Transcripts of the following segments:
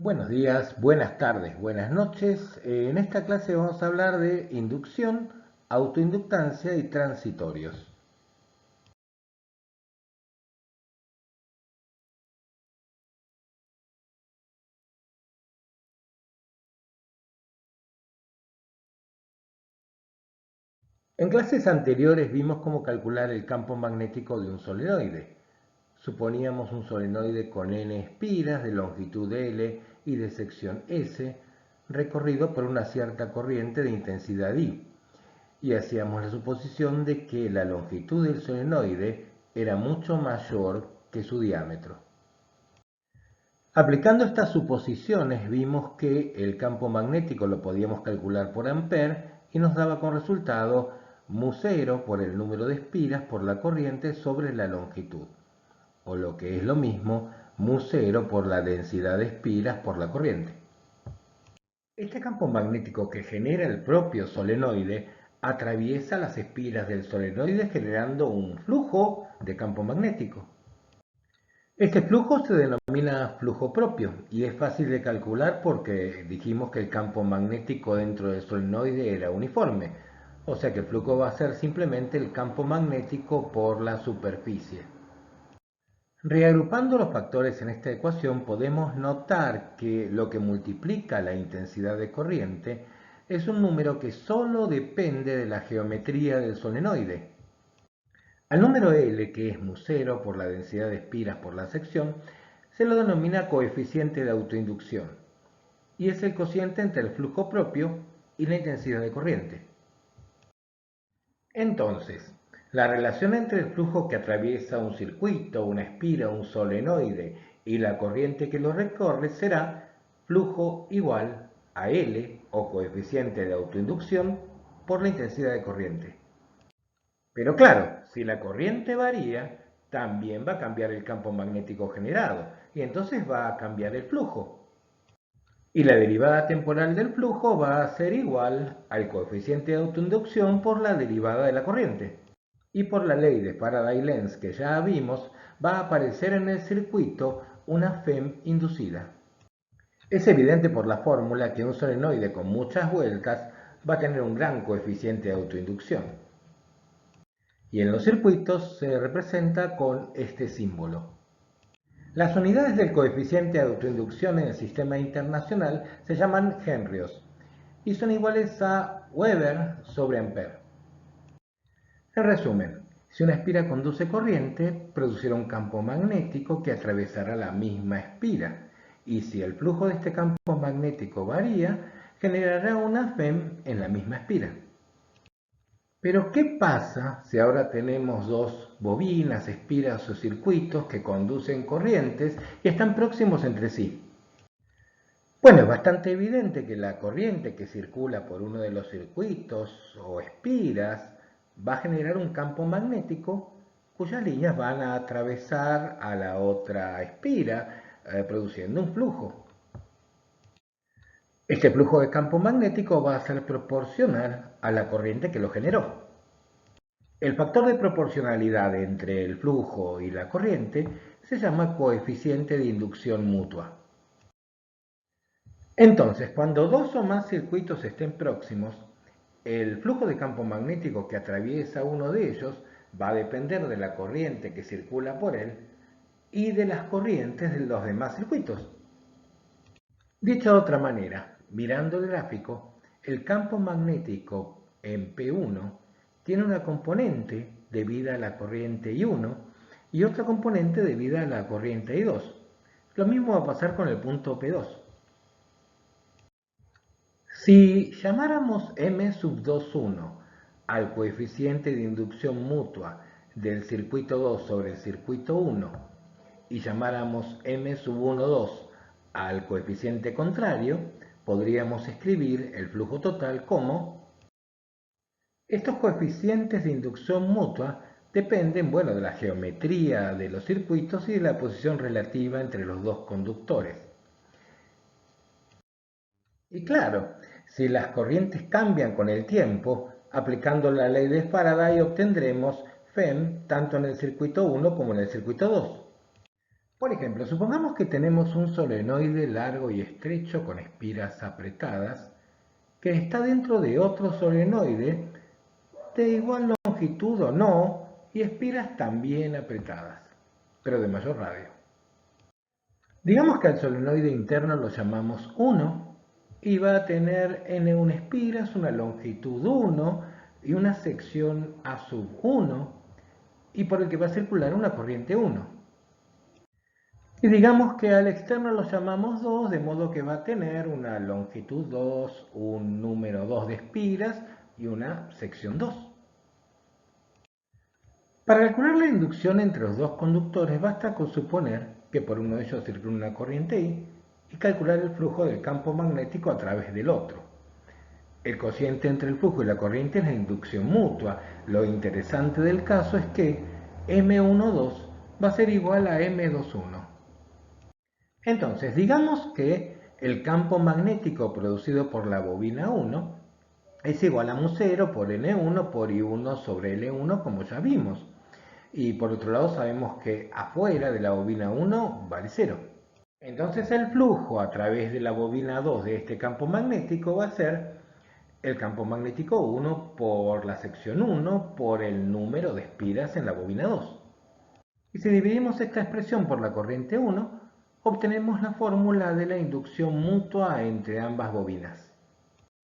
Buenos días, buenas tardes, buenas noches. En esta clase vamos a hablar de inducción, autoinductancia y transitorios. En clases anteriores vimos cómo calcular el campo magnético de un solenoide. Suponíamos un solenoide con n espiras de longitud L y de sección S, recorrido por una cierta corriente de intensidad I, y hacíamos la suposición de que la longitud del solenoide era mucho mayor que su diámetro. Aplicando estas suposiciones vimos que el campo magnético lo podíamos calcular por ampere y nos daba como resultado μ0 por el número de espiras por la corriente sobre la longitud, o lo que es lo mismo, μ0 por la densidad de espiras por la corriente. Este campo magnético que genera el propio solenoide atraviesa las espiras del solenoide generando un flujo de campo magnético. Este flujo se denomina flujo propio y es fácil de calcular porque dijimos que el campo magnético dentro del solenoide era uniforme, o sea que el flujo va a ser simplemente el campo magnético por la superficie. Reagrupando los factores en esta ecuación podemos notar que lo que multiplica la intensidad de corriente es un número que solo depende de la geometría del solenoide. Al número L, que es μ0 por la densidad de espiras por la sección, se lo denomina coeficiente de autoinducción y es el cociente entre el flujo propio y la intensidad de corriente. Entonces, la relación entre el flujo que atraviesa un circuito, una espira, un solenoide y la corriente que lo recorre será flujo igual a L o coeficiente de autoinducción por la intensidad de corriente. Pero claro, si la corriente varía, también va a cambiar el campo magnético generado y entonces va a cambiar el flujo. Y la derivada temporal del flujo va a ser igual al coeficiente de autoinducción por la derivada de la corriente. Y por la ley de Faraday-Lenz que ya vimos, va a aparecer en el circuito una FEM inducida. Es evidente por la fórmula que un solenoide con muchas vueltas va a tener un gran coeficiente de autoinducción. Y en los circuitos se representa con este símbolo. Las unidades del coeficiente de autoinducción en el sistema internacional se llaman henrios y son iguales a Weber sobre Ampere. En resumen, si una espira conduce corriente, producirá un campo magnético que atravesará la misma espira, y si el flujo de este campo magnético varía, generará una FEM en la misma espira. Pero ¿qué pasa si ahora tenemos dos bobinas, espiras o circuitos que conducen corrientes y están próximos entre sí? Bueno, es bastante evidente que la corriente que circula por uno de los circuitos o espiras va a generar un campo magnético cuyas líneas van a atravesar a la otra espira, produciendo un flujo. Este flujo de campo magnético va a ser proporcional a la corriente que lo generó. El factor de proporcionalidad entre el flujo y la corriente se llama coeficiente de inducción mutua. Entonces, cuando dos o más circuitos estén próximos, el flujo de campo magnético que atraviesa uno de ellos va a depender de la corriente que circula por él y de las corrientes de los demás circuitos. Dicho de otra manera, mirando el gráfico, el campo magnético en P1 tiene una componente debida a la corriente I1 y otra componente debida a la corriente I2. Lo mismo va a pasar con el punto P2. Si llamáramos M sub 2,1 al coeficiente de inducción mutua del circuito 2 sobre el circuito 1 y llamáramos M sub 1,2 al coeficiente contrario, podríamos escribir el flujo total como... Estos coeficientes de inducción mutua dependen, bueno, de la geometría de los circuitos y de la posición relativa entre los dos conductores. Y claro, si las corrientes cambian con el tiempo, aplicando la ley de Faraday obtendremos FEM tanto en el circuito 1 como en el circuito 2. Por ejemplo, supongamos que tenemos un solenoide largo y estrecho con espiras apretadas que está dentro de otro solenoide de igual longitud o no y espiras también apretadas, pero de mayor radio. Digamos que al solenoide interno lo llamamos 1 y va a tener N1 espiras, una longitud 1 y una sección A sub 1 y por el que va a circular una corriente 1. Y digamos que al externo lo llamamos 2, de modo que va a tener una longitud 2, un número 2 de espiras y una sección 2. Para calcular la inducción entre los dos conductores basta con suponer que por uno de ellos circula una corriente I y calcular el flujo del campo magnético a través del otro. El cociente entre el flujo y la corriente es la inducción mutua. Lo interesante del caso es que M12 va a ser igual a M21. Entonces, digamos que el campo magnético producido por la bobina 1 es igual a mu0 por N1 por I1 sobre L1, como ya vimos. Y por otro lado sabemos que afuera de la bobina 1 vale 0. Entonces el flujo a través de la bobina 2 de este campo magnético va a ser el campo magnético 1 por la sección 1 por el número de espiras en la bobina 2. Y si dividimos esta expresión por la corriente 1, obtenemos la fórmula de la inducción mutua entre ambas bobinas.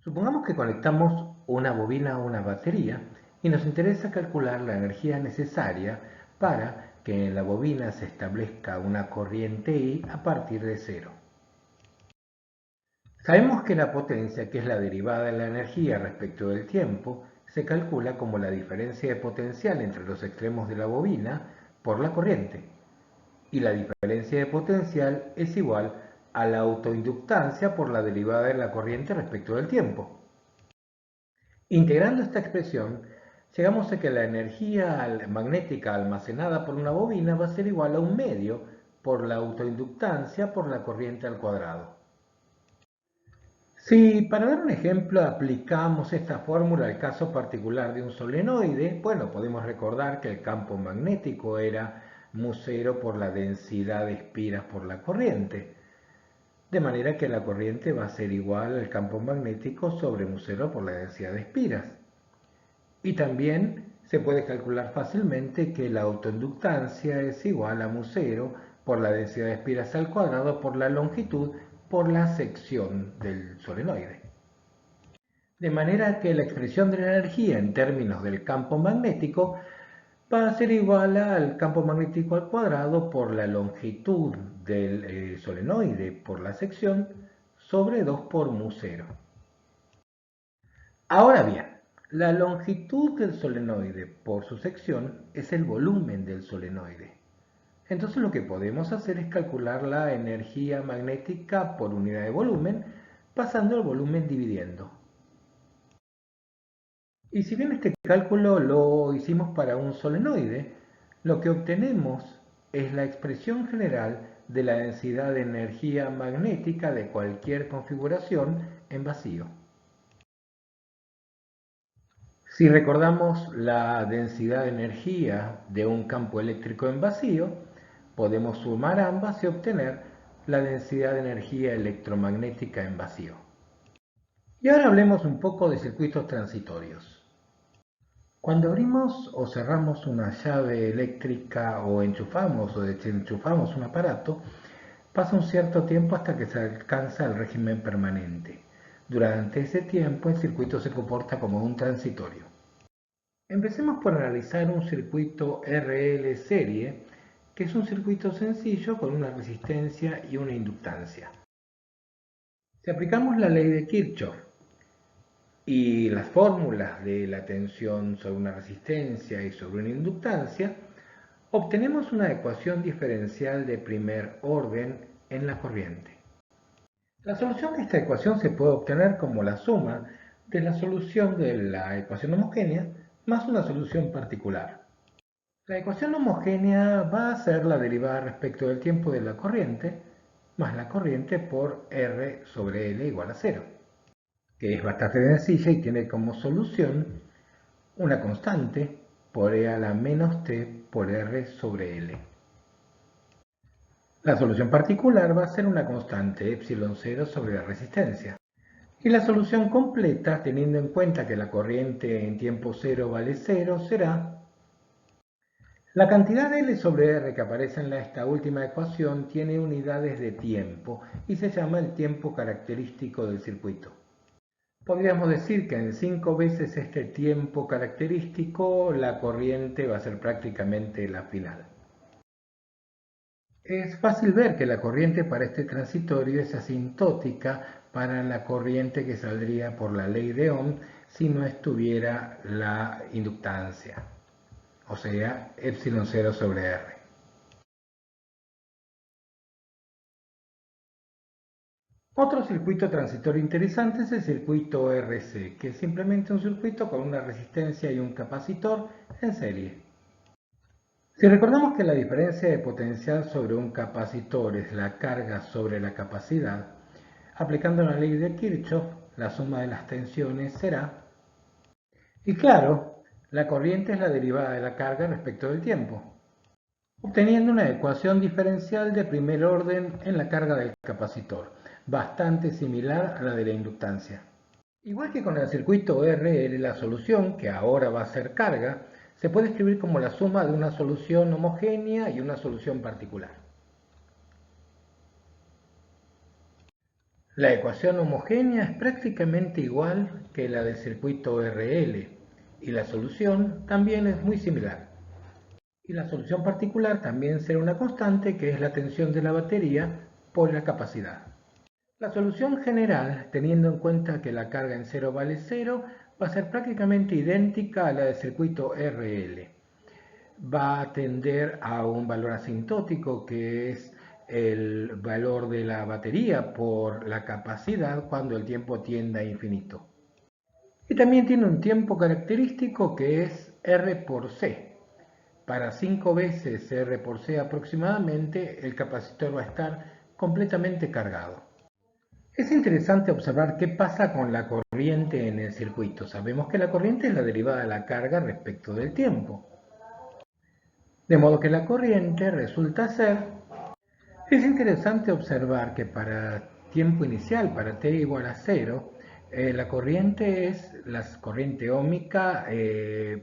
Supongamos que conectamos una bobina a una batería y nos interesa calcular la energía necesaria para que en la bobina se establezca una corriente I a partir de 0. Sabemos que la potencia, que es la derivada de la energía respecto del tiempo, se calcula como la diferencia de potencial entre los extremos de la bobina por la corriente. Y la diferencia de potencial es igual a la autoinductancia por la derivada de la corriente respecto del tiempo. Integrando esta expresión, llegamos a que la energía magnética almacenada por una bobina va a ser igual a 1/2 por la autoinductancia por la corriente al cuadrado. Si, para dar un ejemplo, aplicamos esta fórmula al caso particular de un solenoide, bueno, podemos recordar que el campo magnético era mu0 por la densidad de espiras por la corriente, de manera que la corriente va a ser igual al campo magnético sobre mu0 por la densidad de espiras. Y también se puede calcular fácilmente que la autoinductancia es igual a mu0 por la densidad de espiras al cuadrado por la longitud por la sección del solenoide. De manera que la expresión de la energía en términos del campo magnético va a ser igual al campo magnético al cuadrado por la longitud del solenoide por la sección sobre 2 por mu0. Ahora bien, la longitud del solenoide por su sección es el volumen del solenoide. Entonces lo que podemos hacer es calcular la energía magnética por unidad de volumen, pasando el volumen dividiendo. Y si bien este cálculo lo hicimos para un solenoide, lo que obtenemos es la expresión general de la densidad de energía magnética de cualquier configuración en vacío. Si recordamos la densidad de energía de un campo eléctrico en vacío, podemos sumar ambas y obtener la densidad de energía electromagnética en vacío. Y ahora hablemos un poco de circuitos transitorios. Cuando abrimos o cerramos una llave eléctrica o enchufamos o desenchufamos un aparato, pasa un cierto tiempo hasta que se alcanza el régimen permanente. Durante ese tiempo el circuito se comporta como un transitorio. Empecemos por analizar un circuito RL serie, que es un circuito sencillo con una resistencia y una inductancia. Si aplicamos la ley de Kirchhoff y las fórmulas de la tensión sobre una resistencia y sobre una inductancia, obtenemos una ecuación diferencial de primer orden en la corriente. La solución de esta ecuación se puede obtener como la suma de la solución de la ecuación homogénea más una solución particular. La ecuación homogénea va a ser la derivada respecto del tiempo de la corriente más la corriente por R sobre L igual a 0, que es bastante sencilla y tiene como solución una constante por E a la menos T por R sobre L. La solución particular va a ser una constante epsilon 0 sobre la resistencia. Y la solución completa, teniendo en cuenta que la corriente en tiempo cero vale 0, será la cantidad de L sobre R que aparece en esta última ecuación tiene unidades de tiempo y se llama el tiempo característico del circuito. Podríamos decir que en 5 veces este tiempo característico la corriente va a ser prácticamente la final. Es fácil ver que la corriente para este transitorio es asintótica para la corriente que saldría por la ley de Ohm si no estuviera la inductancia, o sea, epsilon 0 sobre R. Otro circuito transitorio interesante es el circuito RC, que es simplemente un circuito con una resistencia y un capacitor en serie. Si recordamos que la diferencia de potencial sobre un capacitor es la carga sobre la capacidad, aplicando la ley de Kirchhoff, la suma de las tensiones será... Y claro, la corriente es la derivada de la carga respecto del tiempo, obteniendo una ecuación diferencial de primer orden en la carga del capacitor, bastante similar a la de la inductancia. Igual que con el circuito RL, la solución, que ahora va a ser carga, se puede escribir como la suma de una solución homogénea y una solución particular. La ecuación homogénea es prácticamente igual que la del circuito RL y la solución también es muy similar. Y la solución particular también será una constante que es la tensión de la batería por la capacidad. La solución general, teniendo en cuenta que la carga en cero vale 0, va a ser prácticamente idéntica a la del circuito RL. Va a tender a un valor asintótico que es el valor de la batería por la capacidad cuando el tiempo tiende a infinito. Y también tiene un tiempo característico que es R por C. Para 5 veces R por C aproximadamente, el capacitor va a estar completamente cargado. Es interesante observar qué pasa con la corriente en el circuito. Sabemos que la corriente es la derivada de la carga respecto del tiempo. De modo que la corriente resulta ser... Es interesante observar que para tiempo inicial, para t igual a 0, la corriente es la corriente óhmica,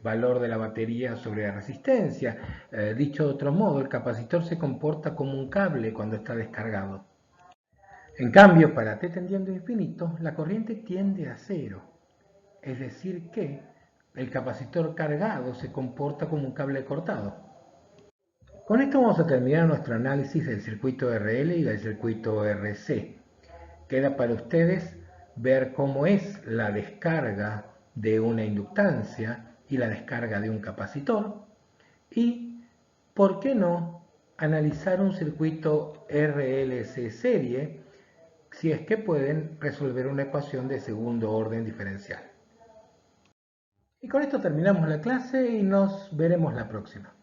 valor de la batería sobre la resistencia. Dicho de otro modo, el capacitor se comporta como un cable cuando está descargado. En cambio, para t tendiendo a infinito, la corriente tiende a 0. Es decir que el capacitor cargado se comporta como un cable cortado. Con esto vamos a terminar nuestro análisis del circuito RL y del circuito RC. Queda para ustedes ver cómo es la descarga de una inductancia y la descarga de un capacitor y, ¿por qué no?, analizar un circuito RLC serie si es que pueden resolver una ecuación de segundo orden diferencial. Y con esto terminamos la clase y nos veremos la próxima.